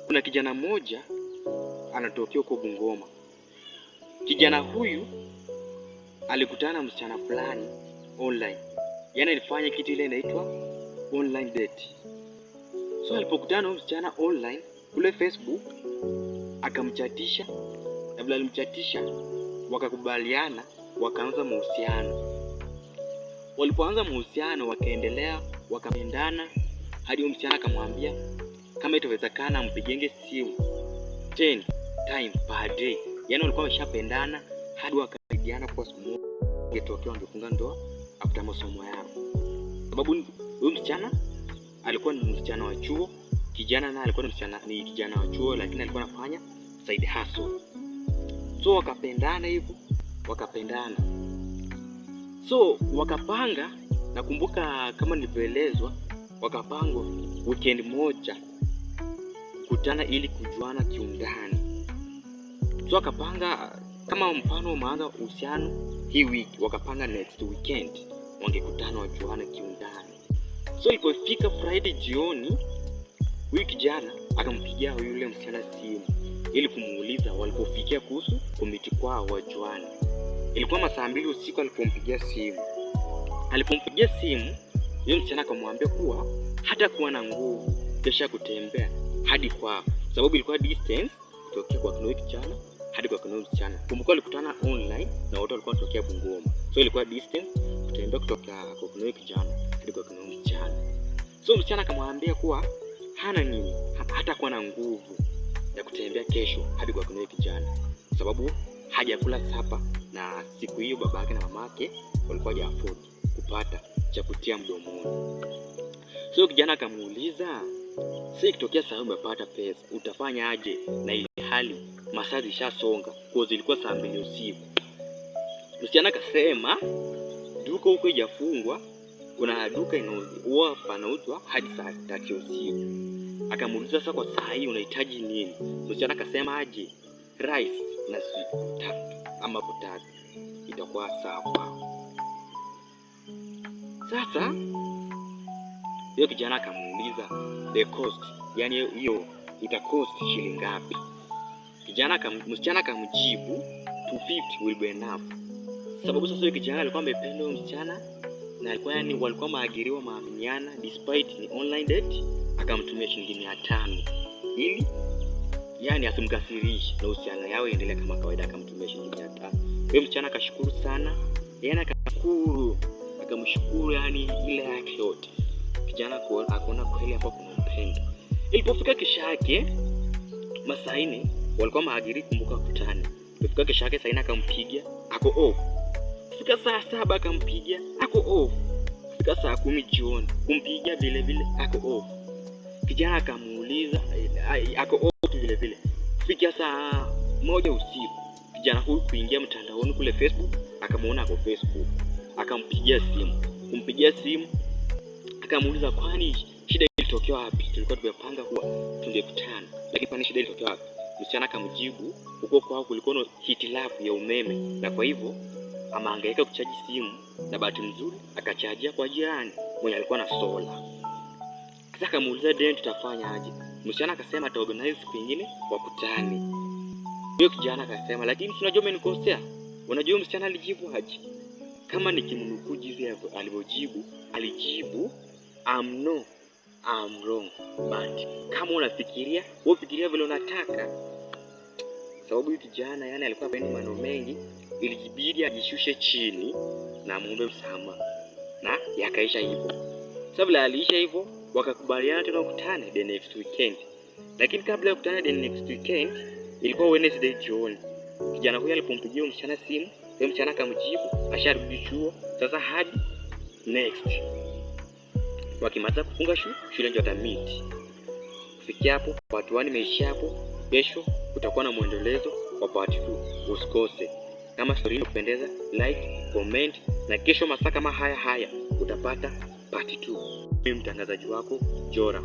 Kuna kijana mmoja anatokea huko Bungoma. Kijana huyu alikutana na msichana fulani online. Yaani alifanya kitu ile inaitwa online date. So alipokutana na msichana online kule Facebook, akamchatisha, na bila alimchatisha wakakubaliana, wakaanza mahusiano. Walipoanza mahusiano wakaendelea, wakapendana hadi msichana akamwambia kama itawezekana mpigenge simu 10 times per day. Yaani walikuwa wameshapendana hadi wakaidiana kwa siku moja ingetokea wangefunga ndoa after masomo yao. Sababu huyu msichana alikuwa ni msichana wa chuo, kijana naye alikuwa ni kijana wa chuo, lakini alikuwa anafanya side hustle. So wakapendana hivyo, wakapendana. So wakapanga, nakumbuka kama nilivyoelezwa, wakapanga weekend moja kukutana ili kujuana kiundani. So wakapanga kama mfano umeanza uhusiano hii wiki, wakapanga next weekend wangekutana wajuane kiundani. So ilipofika Friday jioni, huyu kijana akampigia yule msichana simu ili kumuuliza walipofikia kuhusu kumiti kwao wajuane. Ilikuwa masaa 2 usiku alipompigia simu. Alipompigia simu, yule msichana akamwambia kuwa hata kuwa na nguvu kesha kutembea hadi kwao, sababu ilikuwa distance kutoka kwa huyo kijana hadi kwa huyo msichana. Kumbuka walikutana online na wote walikuwa wanatokea Bungoma. So ilikuwa distance kutembea kutoka kwa huyo kijana hadi kwa huyo msichana. So msichana akamwambia kuwa hana nini, hata kuwa na nguvu ya kutembea kesho hadi kwa huyo kijana, sababu hajakula sapa na siku hiyo babake na mamake walikuwa hawajafford kupata cha kutia mdomoni. So kijana akamuuliza, "Sasa ikitokea sasa umepata pesa, utafanya aje na ile hali masaa zishasonga kwa zilikuwa saa 2 usiku?" Msichana akasema, "Duka huko haijafungwa, kuna duka inauzwa panauzwa hadi saa 3 usiku." Akamuuliza, "Sasa kwa saa hii unahitaji nini?" Msichana akasema, "Aje rice na sweet tatu ama potato itakuwa sawa." Sasa hiyo kijana akamuuliza the cost, yani hiyo ita cost shilingi ngapi? Msichana akamjibu 250 will be enough. Sababu sasa hiyo kijana alikuwa amependa huyo msichana na alikuwa walikuwa maagiriwa maaminiana despite ni online date, akamtumia shilingi 500 ili yani asimkasirishe na uhusiano yao endelee kama kawaida, akamtumia shilingi 500. Huyo msichana akashukuru sana, yani akamshukuru yani ile yake yote. Kijana akaona kweli hapo kuna upendo. Ilipofika kesho yake masaa 4 walikuwa maagiri, kumbuka kutani. Ilipofika kesho yake saa 4 akampigia, ako off. Fika saa 7 akampigia, ako off. Fika saa 10 jioni kumpigia vile vile, ako off. Kijana akamuuliza, ako off vile vile. Fika saa 1 usiku kijana huyu kuingia mtandaoni kule Facebook, akamuona ako Facebook. Akampigia simu. Kumpigia simu akamuuliza, "Kwani shida ilitokea wapi? Tulikuwa tumepanga kuwa tungekutana, lakini kwani shida ilitokea wapi?" Msichana akamjibu, "Huko kwao kulikuwa na hitilafu ya umeme na kwa hivyo amahangaika kuchaji simu na bahati nzuri akachajia kwa jirani mwenye alikuwa na sola." Sasa akamuuliza, "Then tutafanya aje?" Msichana akasema ataorganize siku nyingine wakutane. Huyo kijana akasema, "Lakini unajua umenikosea." Unajua msichana alijibu aje? Kama nikimnukuu jinsi alivyojibu, alijibu, I'm wrong, but kama unafikiria, wewe fikiria vile unataka." Sababu huyu kijana yani alikuwa hapendi maneno mengi, ilijibidi ajishushe chini na muombe msamaha. Na yakaisha hivyo. Sasa vile aliisha hivyo, wakakubaliana tena kukutana the next weekend. Lakini kabla ya kukutana the next weekend, ilikuwa Wednesday jioni. Kijana huyu alipompigia msichana simu, yule msichana akamjibu asharudi chuo. Sasa hadi next wakimaliza kufunga shule ndio watamiti. Kufikia hapo part 1 imeisha hapo. Kesho utakuwa na muendelezo wa part 2. Usikose. Kama story inakupendeza, like, comment, na kesho masaa kama haya utapata part 2. Mimi mtangazaji wako Jora.